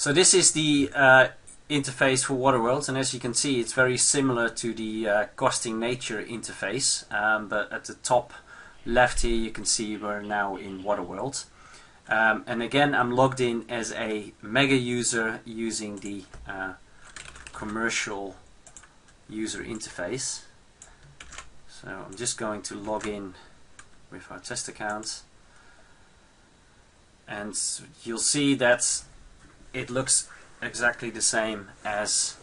So this is the interface for Waterworld, and as you can see, it's very similar to the costing nature interface, but at the top left here you can see we're now in Waterworld. And again, I'm logged in as a mega user using the commercial user interface. So I'm just going to log in with our test account, and you'll see that it looks exactly the same as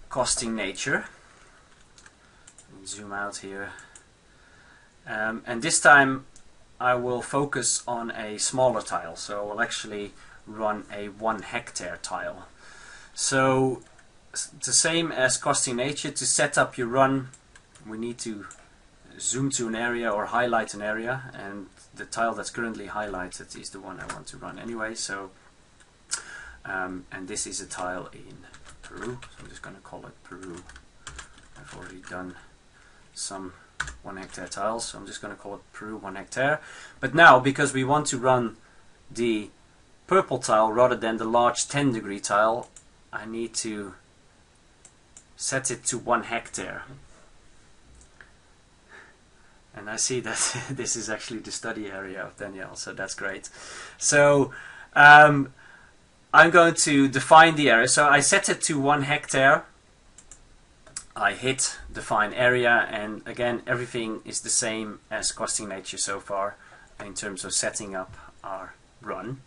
costing nature. Zoom out here, and this time I will focus on a smaller tile, so I will actually run a 1 hectare tile. So the same as costing nature, to set up your run we need to zoom to an area or highlight an area, and the tile that's currently highlighted is the one I want to run anyway. So and this is a tile in Peru, so I'm just going to call it Peru. I've already done some 1 hectare tiles, so I'm just going to call it Peru 1 hectare. But now, because we want to run the purple tile rather than the large 10 degree tile, I need to set it to 1 hectare. And I see that this is actually the study area of Danielle, so that's great. So I'm going to define the area. So I set it to 1 hectare. I hit define area, and again everything is the same as costing nature so far in terms of setting up our run.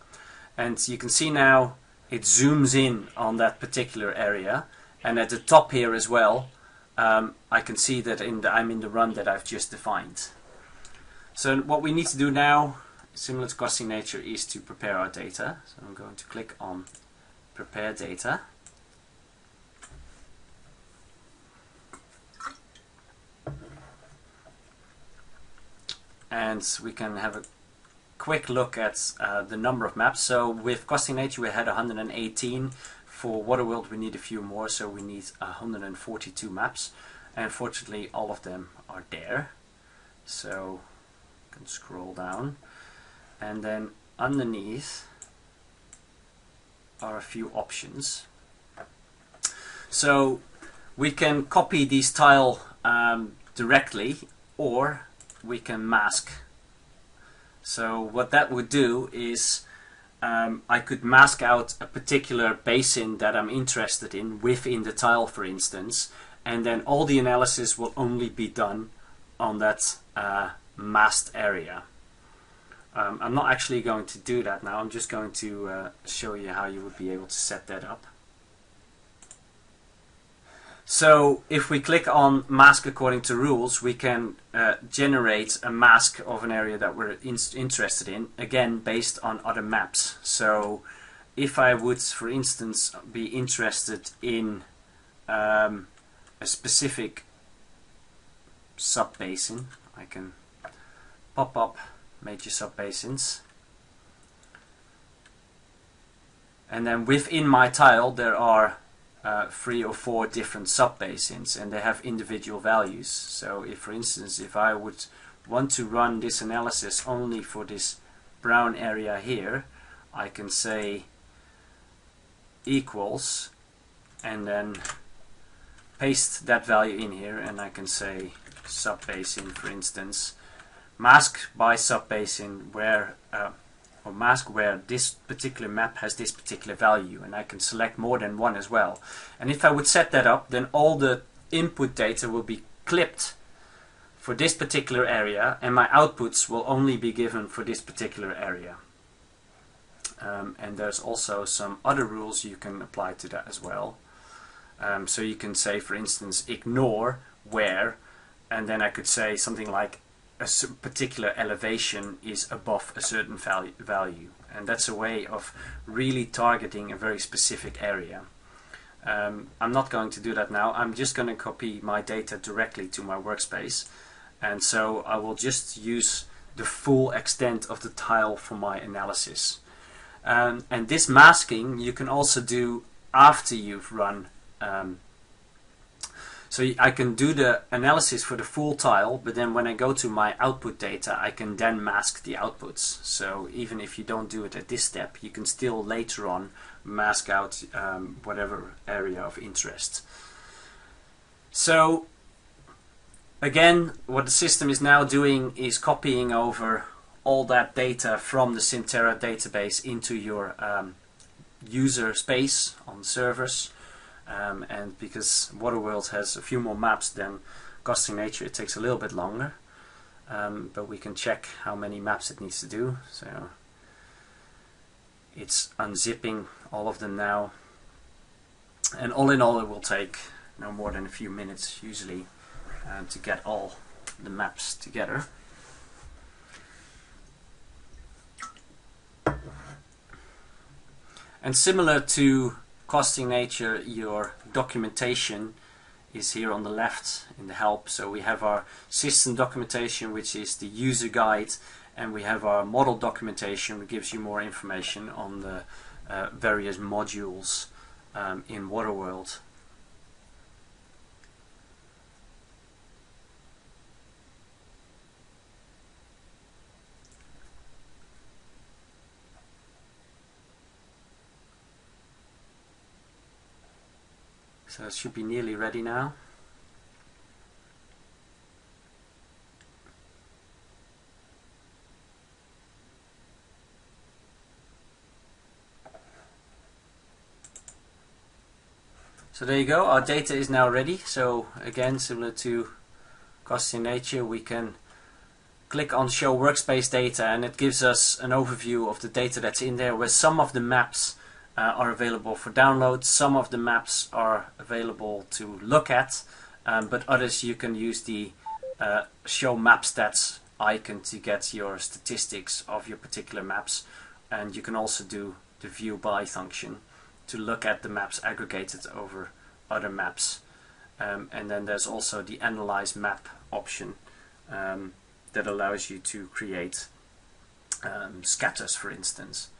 And you can see now it zooms in on that particular area, and at the top here as well I can see that I'm in the run that I've just defined. So what we need to do now, similar to costing nature, is to prepare our data. So I'm going to click on prepare data. And we can have a quick look at the number of maps. So with costing nature we had 118. For Waterworld we need a few more, so we need 142 maps. And fortunately all of them are there. So I can scroll down, and then underneath are a few options. So we can copy these tile directly, or we can mask. So what that would do is I could mask out a particular basin that I'm interested in within the tile, for instance, and then all the analysis will only be done on that masked area. I'm not actually going to do that now. I'm just going to show you how you would be able to set that up. So if we click on mask according to rules, we can generate a mask of an area that we're interested in, again based on other maps. So if I would, for instance, be interested in a specific sub-basin, I can pop up major sub-basins, and then within my tile there are 3 or 4 different sub-basins, and they have individual values. So if, for instance, if I would want to run this analysis only for this brown area here, I can say equals and then paste that value in here, and I can say sub-basin, for instance, mask by sub-basin where or mask where this particular map has this particular value, and I can select more than one as well. And if I would set that up, then all the input data will be clipped for this particular area, and my outputs will only be given for this particular area. And there's also some other rules you can apply to that as well. So you can say, for instance, ignore where, and then I could say something like a particular elevation is above a certain value, and that's a way of really targeting a very specific area. I'm not going to do that now. I'm just going to copy my data directly to my workspace, and so I will just use the full extent of the tile for my analysis. And this masking you can also do after you've run So I can do the analysis for the full tile, but then when I go to my output data, I can then mask the outputs. So even if you don't do it at this step, you can still later on mask out whatever area of interest. So again, what the system is now doing is copying over all that data from the Simterra database into your user space on the servers. And because Waterworld has a few more maps than Costing Nature, it takes a little bit longer. But we can check how many maps it needs to do. So it's unzipping all of them now. And all in all, it will take no more than a few minutes usually to get all the maps together. And similar to Costing Nature, your documentation is here on the left in the help. So we have our system documentation, which is the user guide, and we have our model documentation, which gives you more information on the various modules in Waterworld. So it should be nearly ready now. So there you go, our data is now ready. So again, similar to Costing Nature, we can click on Show Workspace Data, and it gives us an overview of the data that's in there, where some of the maps are available for download, some of the maps are available to look at, but others you can use the Show Map Stats icon to get your statistics of your particular maps, and you can also do the View By function to look at the maps aggregated over other maps. And then there's also the Analyze Map option that allows you to create scatters, for instance.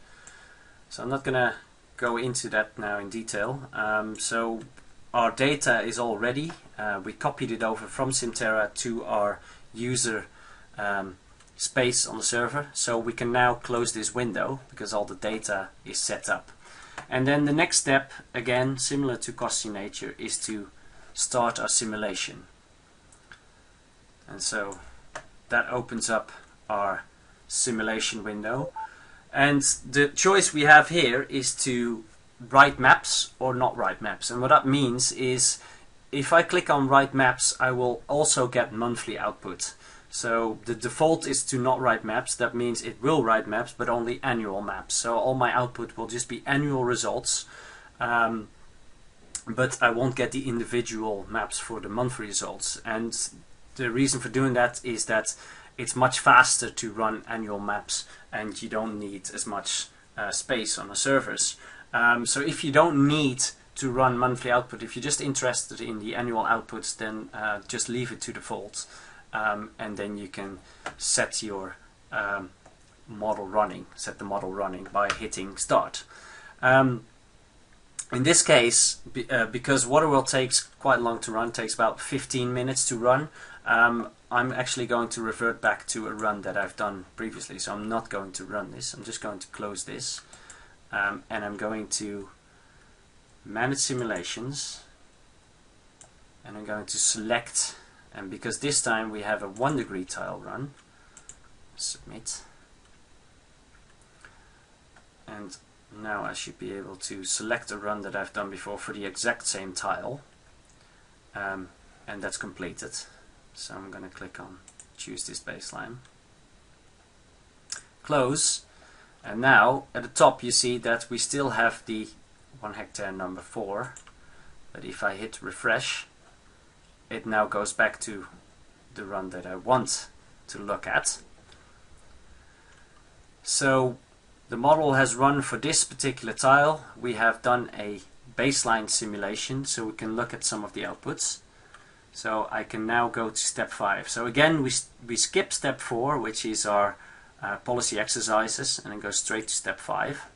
So I'm not going to go into that now in detail. So our data is all ready. We copied it over from Simterra to our user space on the server. So we can now close this window because all the data is set up. And then the next step, again similar to Costing Nature, is to start our simulation. And so that opens up our simulation window. And the choice we have here is to write maps or not write maps. And what that means is if I click on write maps, I will also get monthly output. So the default is to not write maps. That means it will write maps, but only annual maps. So all my output will just be annual results. But I won't get the individual maps for the monthly results. And the reason for doing that is that it's much faster to run annual maps, and you don't need as much space on the servers. So if you don't need to run monthly output, if you're just interested in the annual outputs, then just leave it to default, and then you can set your model running, set the model running by hitting start. In this case, because Waterworld takes quite long to run, takes about 15 minutes to run, I'm actually going to revert back to a run that I've done previously. So I'm not going to run this, I'm just going to close this, and I'm going to Manage Simulations, and I'm going to select, and because this time we have a 1 degree tile run, submit, and now I should be able to select a run that I've done before for the exact same tile, and that's completed. So I'm going to click on choose this baseline, close, and now at the top you see that we still have the 1 hectare number 4, but if I hit refresh, it now goes back to the run that I want to look at. So the model has run for this particular tile. We have done a baseline simulation so we can look at some of the outputs. So I can now go to step 5. So again we skip step 4, which is our policy exercises, and then go straight to step 5.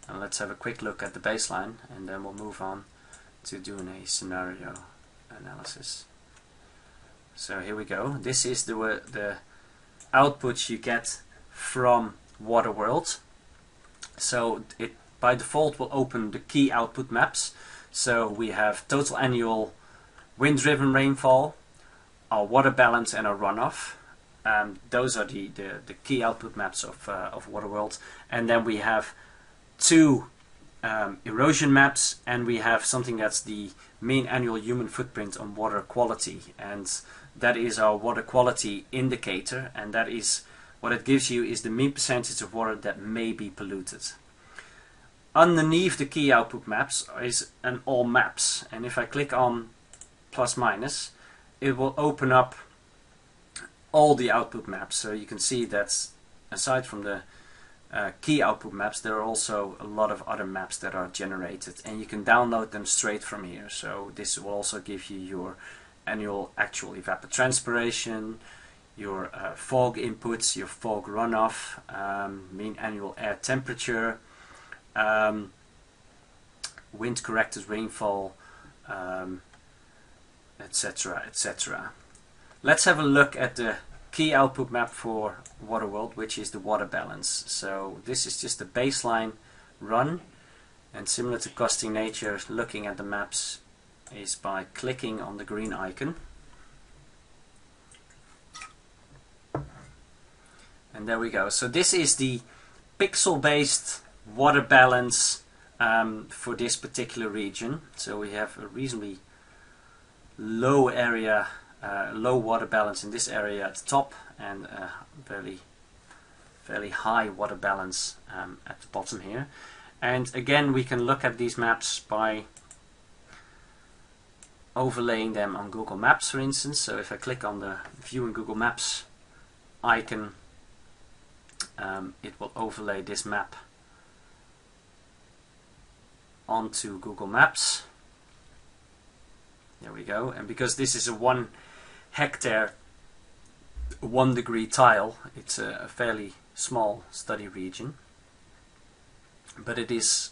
And let's have a quick look at the baseline, and then we'll move on to doing a scenario analysis. So here we go. This is the output you get from Waterworld. So it by default will open the key output maps. So we have total annual wind-driven rainfall, our water balance, and our runoff. Those are the key output maps of Waterworld. And then we have two erosion maps, and we have something that's the mean annual human footprint on water quality, and that is our water quality indicator, and that is what it gives you is the mean percentage of water that may be polluted. Underneath the key output maps is an all maps, and if I click on plus minus, it will open up all the output maps. So you can see that aside from the key output maps, there are also a lot of other maps that are generated, and you can download them straight from here. So this will also give you your annual actual evapotranspiration, your fog inputs, your fog runoff, mean annual air temperature, wind corrected rainfall, etc., etc. Let's have a look at the key output map for Waterworld, which is the water balance. So this is just a baseline run, and similar to Costing Nature, looking at the maps is by clicking on the green icon. And there we go. So this is the pixel-based water balance for this particular region. So we have a reasonably low area, low water balance in this area at the top, and a fairly high water balance at the bottom here. And again, we can look at these maps by overlaying them on Google Maps, for instance. So if I click on the View in Google Maps icon, it will overlay this map onto Google Maps. There we go. And because this is a 1 hectare 1 degree tile, it's a fairly small study region, but it is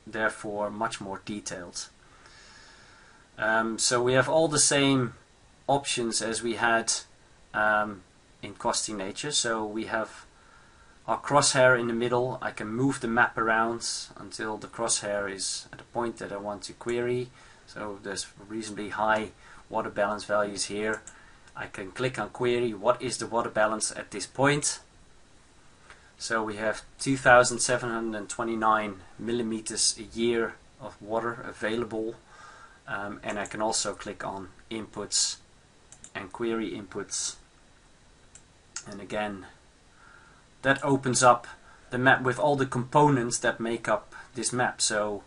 therefore much more detailed. So we have all the same options as we had in Costing Nature. So we have our crosshair in the middle. I can move the map around until the crosshair is at a point that I want to query. So there's reasonably high water balance values here. I can click on query, what is the water balance at this point? So we have 2,729 millimeters a year of water available. And I can also click on inputs and query inputs. And again, that opens up the map with all the components that make up this map. So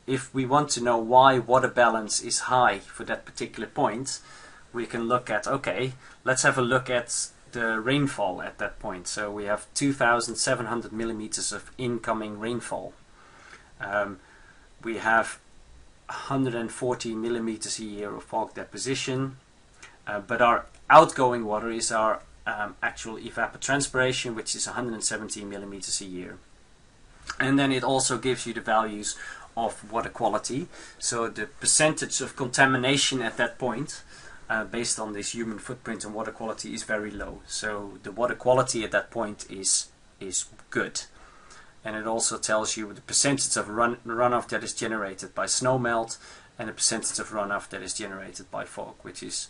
if we want to know why water balance is high for that particular point, we can look at, okay, let's have a look at the rainfall at that point. So we have 2,700 millimeters of incoming rainfall. We have 140 millimeters a year of fog deposition, but our outgoing water is our actual evapotranspiration, which is 170 millimeters a year. And then it also gives you the values of water quality, so the percentage of contamination at that point based on this human footprint and water quality is very low. So the water quality at that point is good. And it also tells you the percentage of runoff that is generated by snowmelt and the percentage of runoff that is generated by fog, which is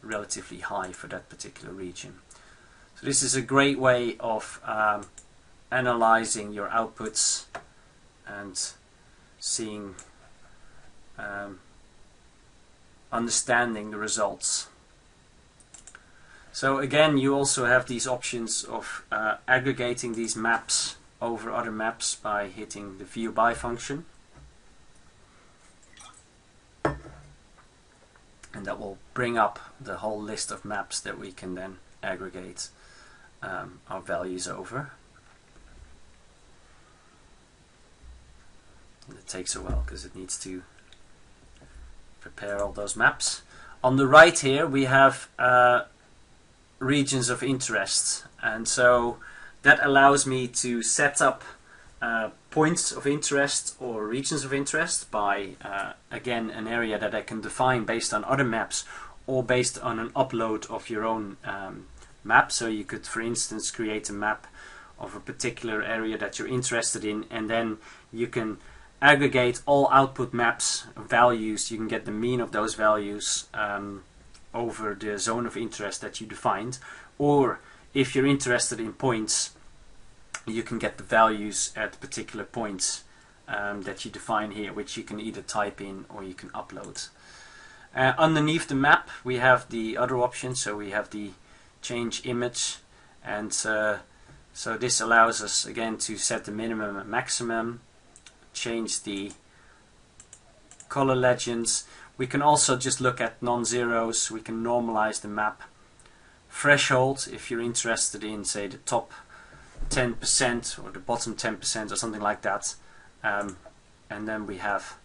relatively high for that particular region. So this is a great way of analyzing your outputs and seeing, understanding the results. So again, you also have these options of aggregating these maps over other maps by hitting the view by function, and that will bring up the whole list of maps that we can then aggregate our values over. And it takes a while because it needs to prepare all those maps. On the right here we have regions of interest, and so that allows me to set up points of interest or regions of interest by, again, an area that I can define based on other maps or based on an upload of your own map. So you could, for instance, create a map of a particular area that you're interested in, and then you can aggregate all output maps values. You can get the mean of those values over the zone of interest that you defined. Or if you're interested in points, you can get the values at particular points that you define here, which you can either type in or you can upload. Underneath the map we have the other options. So we have the change image, and so this allows us again to set the minimum and maximum, change the color legends. We can also just look at non-zeros. We can normalize the map. Threshold, if you're interested in, say, the top 10% or the bottom 10% or something like that. And then we have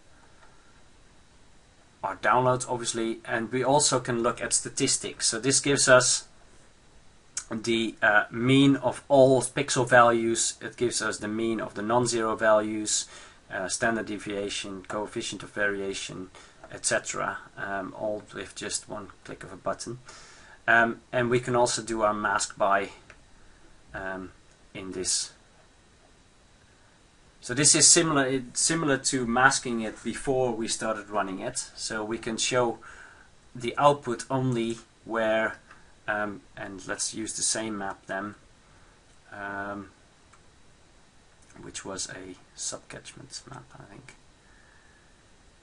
our downloads, obviously, and we also can look at statistics. So this gives us the mean of all pixel values. It gives us the mean of the non-zero values, standard deviation, coefficient of variation, etc. All with just one click of a button. And we can also do our mask by in this. So this is similar to masking it before we started running it. So we can show the output only where, and let's use the same map then, which was a subcatchment map, I think.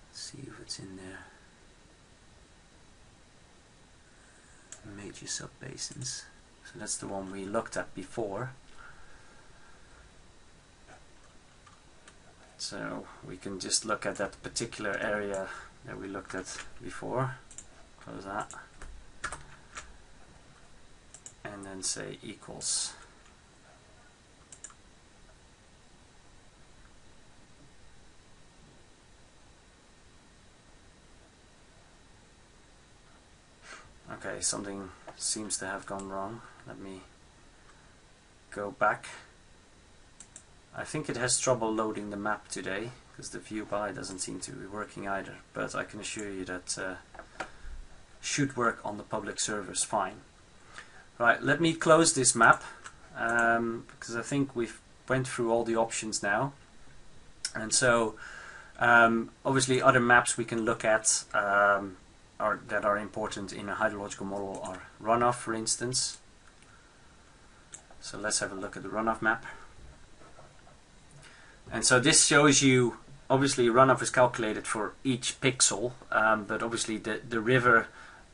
Let's see if it's in there. Major subbasins. So that's the one we looked at before. So we can just look at that particular area that we looked at before. Close that. And then say equals. Okay, something seems to have gone wrong. Let me go back. I think it has trouble loading the map today because the view by doesn't seem to be working either, but I can assure you that should work on the public servers fine. Right, let me close this map because I think we've went through all the options now. And so obviously other maps we can look at that are important in a hydrological model are runoff, for instance. So let's have a look at the runoff map. And so this shows you, obviously runoff is calculated for each pixel, but obviously the river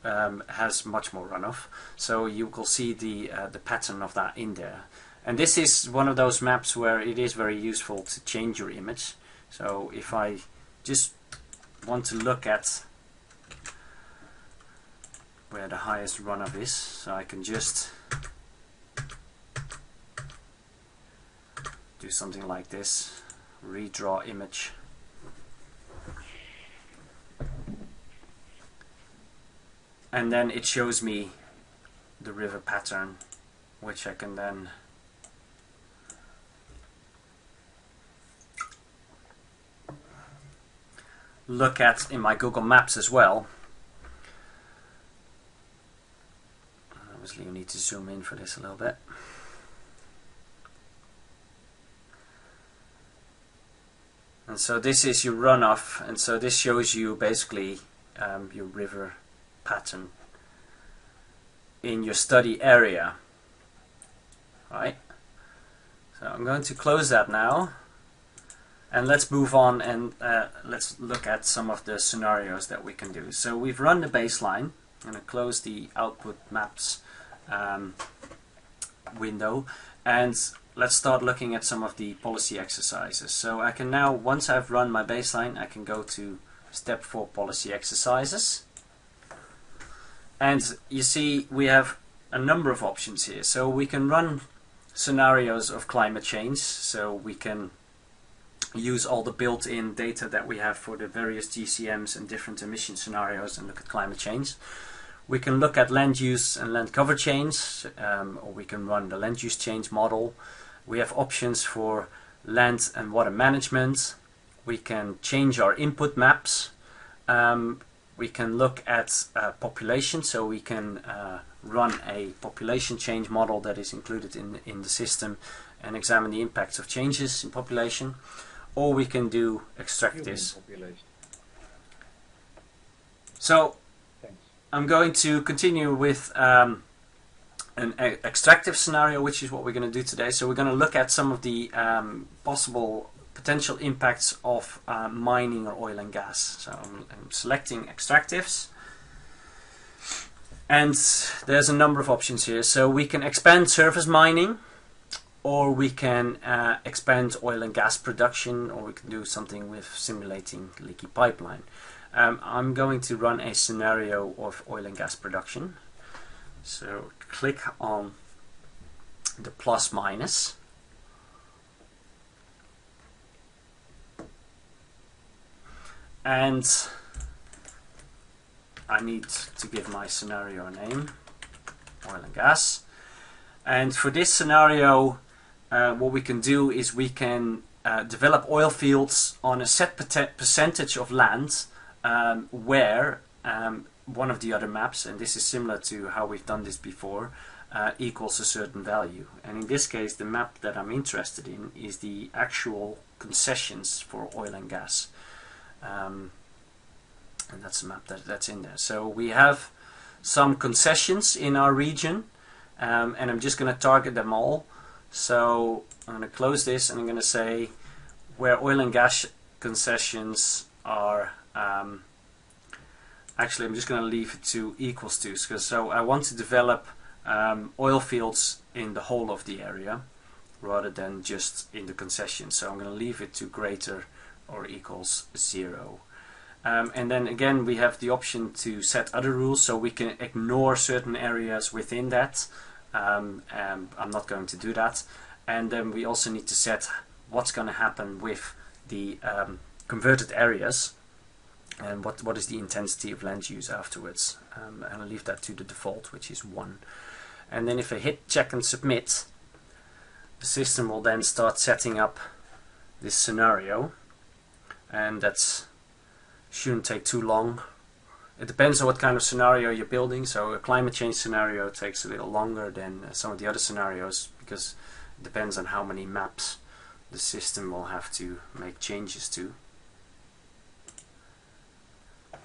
has much more runoff. So you will see the pattern of that in there. And this is one of those maps where it is very useful to change your image. So if I just want to look at where the highest runoff is, so I can just do something like this, redraw image, and then it shows me the river pattern, which I can then look at in my Google Maps as well. Obviously you need to zoom in for this a little bit. And so this is your runoff, and so this shows you basically your river pattern in your study area. Right? So I'm going to close that now, and let's move on and let's look at some of the scenarios that we can do. So we've run the baseline. I'm going to close the output maps window, and let's start looking at some of the policy exercises. So I can now, once I've run my baseline, I can go to step 4 policy exercises. And you see we have a number of options here. So we can run scenarios of climate change. So we can use all the built-in data that we have for the various GCMs and different emission scenarios and look at climate change. We can look at land use and land cover change, or we can run the land use change model. We have options for land and water management. We can change our input maps. We can look at population, so we can run a population change model that is included in the system and examine the impacts of changes in population. Or we can do extractives. So I'm going to continue with an extractive scenario, which is what we're going to do today. So we're going to look at some of the possible potential impacts of mining or oil and gas. So I'm selecting extractives, and there's a number of options here. So we can expand surface mining, or we can expand oil and gas production, or we can do something with simulating leaky pipeline. I'm going to run a scenario of oil and gas production. So click on the plus minus. And I need to give my scenario a name, oil and gas. And for this scenario, what we can do is we can develop oil fields on a set percentage of land where one of the other maps, and this is similar to how we've done this before, equals a certain value. And in this case, the map that I'm interested in is the actual concessions for oil and gas. And that's the map that's in there. So we have some concessions in our region, and I'm just going to target them all. So I'm going to close this, and I'm going to say where oil and gas concessions are. Actually, I'm just going to leave it to equals to, so I want to develop oil fields in the whole of the area rather than just in the concession. So I'm going to leave it to greater or equals 0. And then again, we have the option to set other rules, so we can ignore certain areas within that. I'm not going to do that. And then we also need to set what's going to happen with the converted areas, and what is the intensity of land use afterwards. And I'll leave that to the default, which is 1. And then if I hit check and submit, the system will then start setting up this scenario, and that shouldn't take too long. It depends on what kind of scenario you're building. So a climate change scenario takes a little longer than some of the other scenarios, because it depends on how many maps the system will have to make changes to.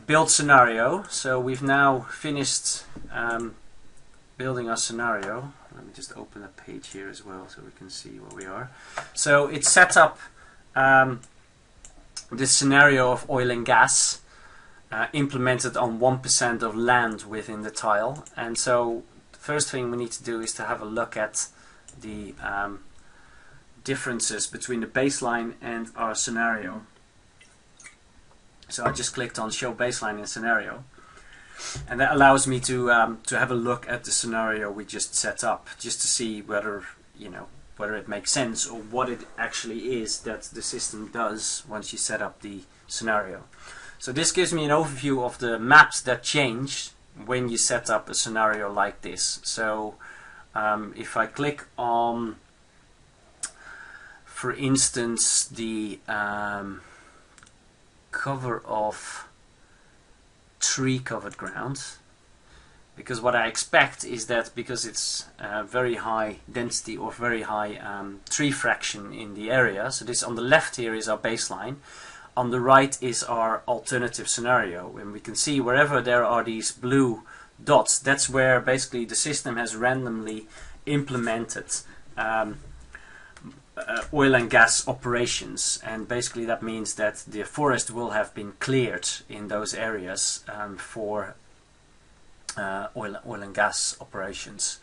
Build scenario. So we've now finished building our scenario. Let me just open a page here as well so we can see where we are. So it's set up this scenario of oil and gas implemented on 1% of land within the tile. And so the first thing we need to do is to have a look at the differences between the baseline and our scenario. So I just clicked on show baseline and scenario, and that allows me to have a look at the scenario we just set up, just to see whether whether it makes sense or what it actually is that the system does once you set up the scenario. So this gives me an overview of the maps that change when you set up a scenario like this. So if I click on, for instance, the cover of tree covered ground, because what I expect is that because it's very high density or very high tree fraction in the area, so this on the left here is our baseline, on the right is our alternative scenario, and we can see wherever there are these blue dots, that's where basically the system has randomly implemented oil and gas operations, and basically that means that the forest will have been cleared in those areas for oil and gas operations.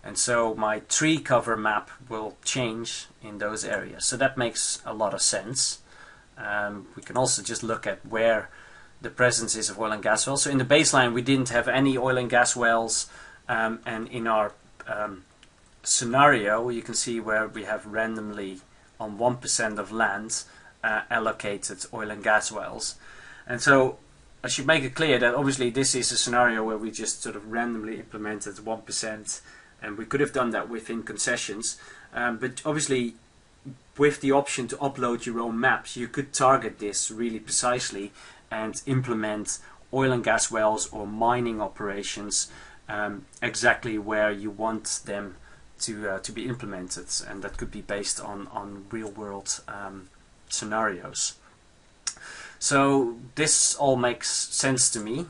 And so my tree cover map will change in those areas. So that makes a lot of sense. We can also just look at where the presence is of oil and gas wells. So in the baseline we didn't have any oil and gas wells, and in our scenario you can see where we have randomly on 1% of land allocated oil and gas wells. And so I should make it clear that obviously this is a scenario where we just sort of randomly implemented 1%, and we could have done that within concessions, but obviously with the option to upload your own maps, you could target this really precisely and implement oil and gas wells or mining operations exactly where you want them to be implemented, and that could be based on real world scenarios. So this all makes sense to me.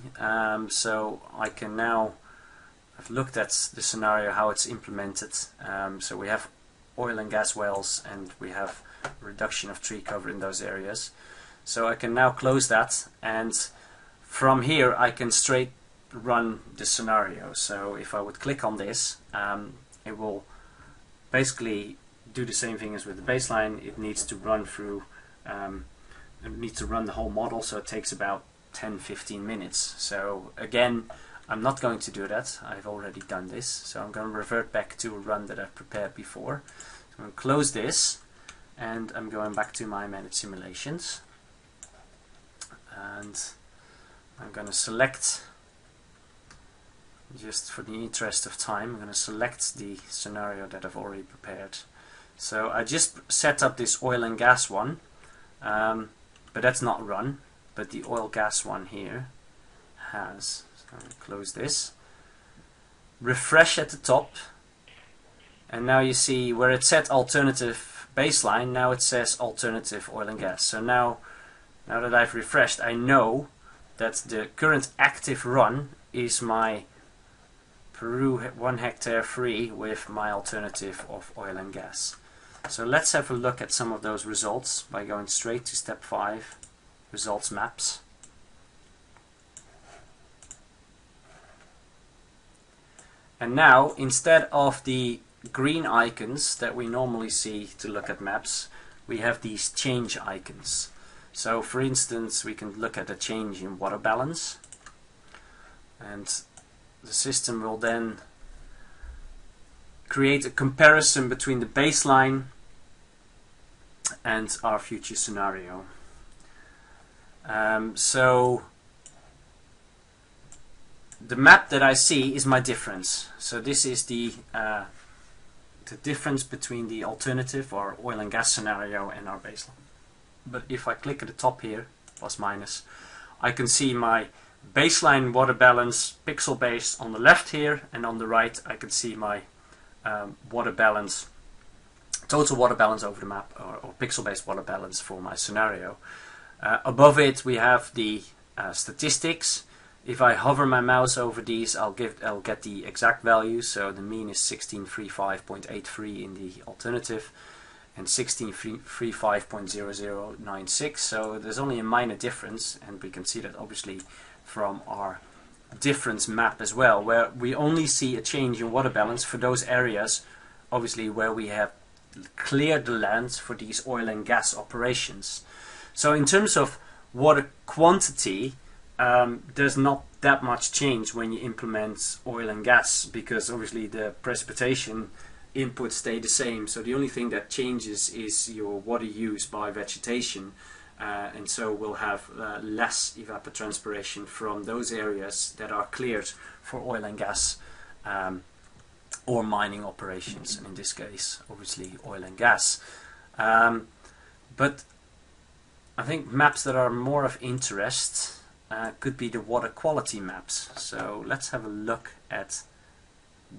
So I can now, I've looked at the scenario, how it's implemented. So we have oil and gas wells, and we have reduction of tree cover in those areas. So I can now close that, and from here I can straight run the scenario. So if I would click on this, it will basically do the same thing as with the baseline. It needs to run through, it needs to run the whole model, so it takes about 10-15 minutes. So again, I'm not going to do that. I've already done this, so I'm going to revert back to a run that I've prepared before. So I'm going to close this, and I'm going back to my managed simulations, and I'm going to select, just for the interest of time, I'm going to select the scenario that I've already prepared. So I just set up this oil and gas one, but that's not run, but the oil gas one here has. So I'm going to close this, refresh at the top, and now you see where it said alternative baseline, now it says alternative oil and gas. So now that I've refreshed, I know that the current active run is my Peru 1 hectare free with my alternative of oil and gas. So let's have a look at some of those results by going straight to step 5, results maps. And now, instead of the green icons that we normally see to look at maps, we have these change icons. So for instance, we can look at a change in water balance, and the system will then create a comparison between the baseline and our future scenario. So the map that I see is my difference. So this is the difference between the alternative or oil and gas scenario and our baseline. But if I click at the top here, plus minus, I can see my baseline water balance pixel base on the left here, and on the right I can see my water balance, total water balance over the map, or pixel based water balance for my scenario. Above it we have the statistics. If I hover my mouse over these, I'll get the exact value. So the mean is 1635.83 in the alternative and 1635.0096. So there's only a minor difference, and we can see that obviously from our difference map as well, where we only see a change in water balance for those areas obviously where we have cleared the lands for these oil and gas operations. So in terms of water quantity, there's not that much change when you implement oil and gas, because obviously the precipitation inputs stay the same. So the only thing that changes is your water use by vegetation, and so we'll have less evapotranspiration from those areas that are cleared for oil and gas or mining operations, and in this case obviously oil and gas. But I think maps that are more of interest could be the water quality maps. So let's have a look at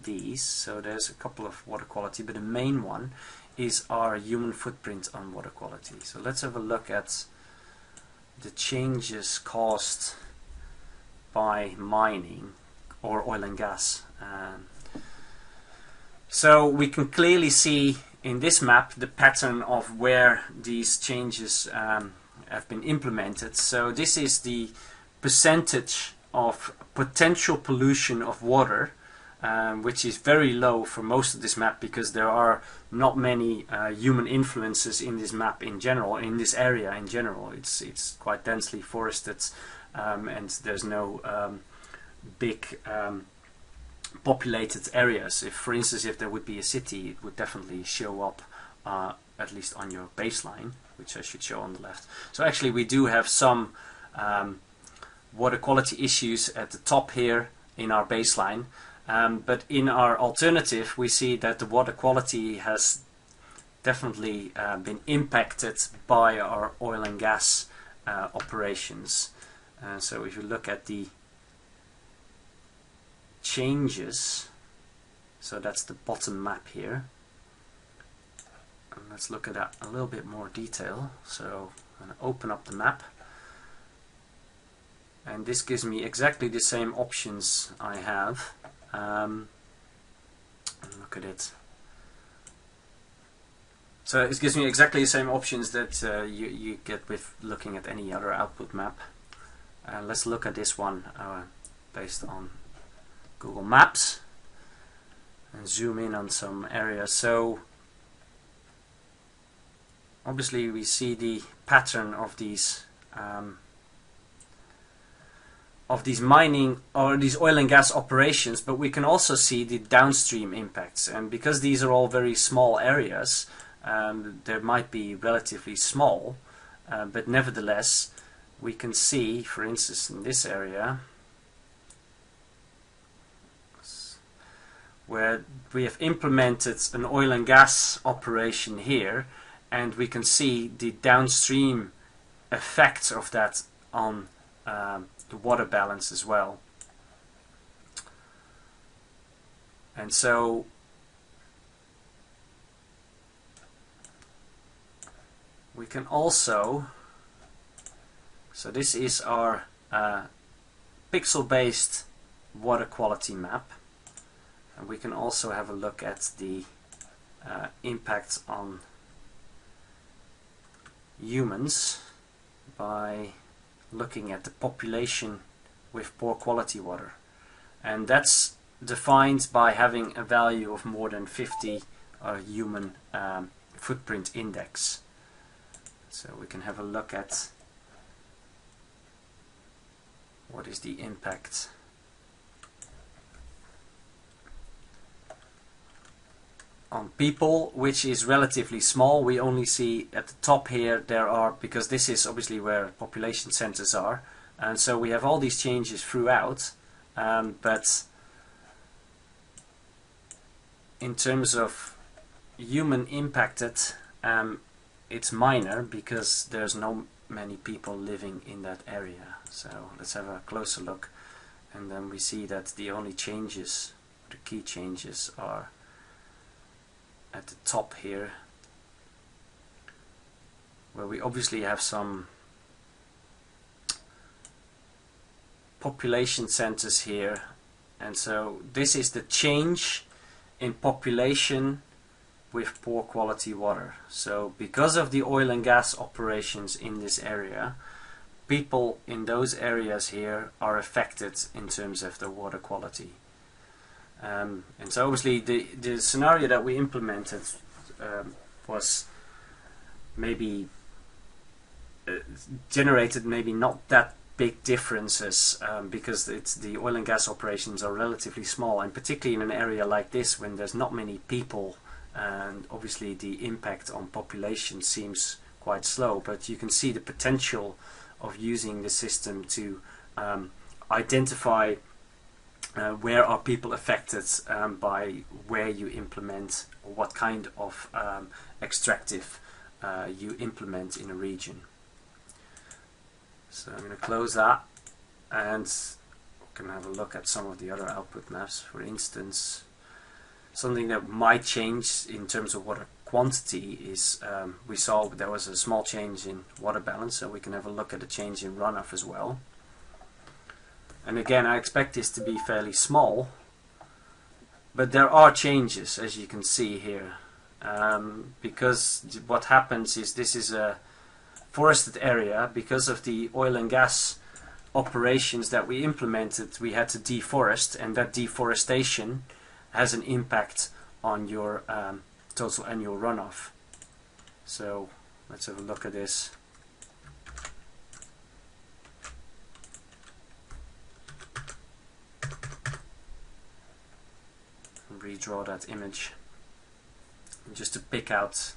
these. So there's a couple of water quality, but the main one is our human footprint on water quality. So let's have a look at the changes caused by mining or oil and gas. So we can clearly see in this map the pattern of where these changes have been implemented. So this is the percentage of potential pollution of water, which is very low for most of this map, because there are not many human influences in this map in general, in this area in general. It's quite densely forested, and there's no big populated areas. If, for instance, if there would be a city, it would definitely show up at least on your baseline, which I should show on the left. So actually we do have some water quality issues at the top here in our baseline, but in our alternative we see that the water quality has definitely been impacted by our oil and gas operations. So if you look at the changes, so that's the bottom map here, and let's look at that a little bit more detail. So I'm going to open up the map, and this gives me exactly the same options I have. And look at it. So it gives me exactly the same options that you get with looking at any other output map. Let's look at this one based on Google Maps and zoom in on some areas. So obviously we see the pattern of these mining or these oil and gas operations, but we can also see the downstream impacts. And because these are all very small areas, there might be relatively small, but nevertheless we can see, for instance, in this area where we have implemented an oil and gas operation here, and we can see the downstream effects of that on the water balance as well. And so we can also, so this is our pixel-based water quality map, and we can also have a look at the impact on humans by looking at the population with poor quality water, and that's defined by having a value of more than 50 human footprint index. So we can have a look at what is the impact on people, which is relatively small. We only see at the top here there are, because this is obviously where population centers are, and so we have all these changes throughout, but in terms of human impacted, it's minor because there's no many people living in that area. So let's have a closer look, and then we see that the only changes, the key changes, are at the top here, where we obviously have some population centers here, and so this is the change in population with poor quality water. So because of the oil and gas operations in this area, people in those areas here are affected in terms of the water quality. And so obviously the scenario that we implemented was maybe generated maybe not that big differences, because the oil and gas operations are relatively small, and particularly in an area like this when there's not many people, and obviously the impact on population seems quite slow. But you can see the potential of using the system to identify where are people affected by where you implement, or what kind of extractive you implement in a region. So I'm going to close that, and we can have a look at some of the other output maps. For instance, something that might change in terms of water quantity is, we saw there was a small change in water balance, so we can have a look at a change in runoff as well. And again, I expect this to be fairly small, but there are changes, as you can see here, because what happens is this is a forested area. Because of the oil and gas operations that we implemented, we had to deforest, and that deforestation has an impact on your total annual runoff. So let's have a look at this. Redraw that image just to pick out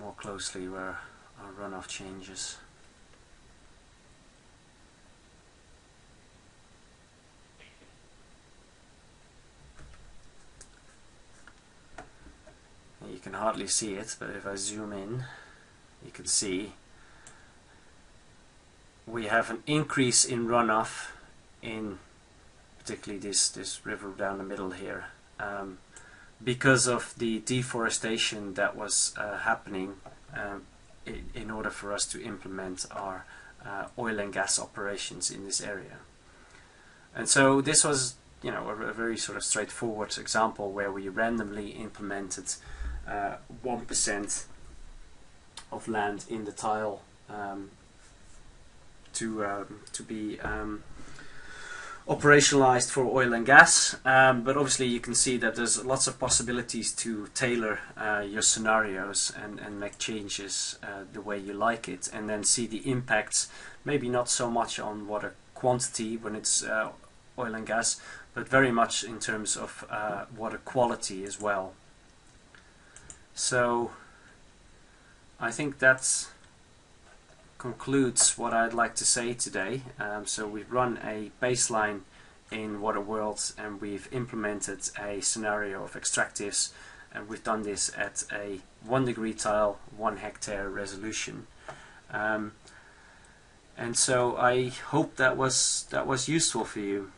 more closely where our runoff changes. can hardly see it, but if I zoom in, you can see we have an increase in runoff in particularly this river down the middle here, because of the deforestation that was happening in order for us to implement our oil and gas operations in this area. And so this was, you know, a very sort of straightforward example where we randomly implemented 1% of land in the tile to be operationalized for oil and gas, but obviously you can see that there's lots of possibilities to tailor your scenarios and make changes the way you like it, and then see the impacts, maybe not so much on water quantity when it's oil and gas, but very much in terms of water quality as well. So I think that concludes what I'd like to say today. So we've run a baseline in Waterworld, and we've implemented a scenario of extractives, and we've done this at a 1 degree tile, 1 hectare resolution. And so I hope that was useful for you.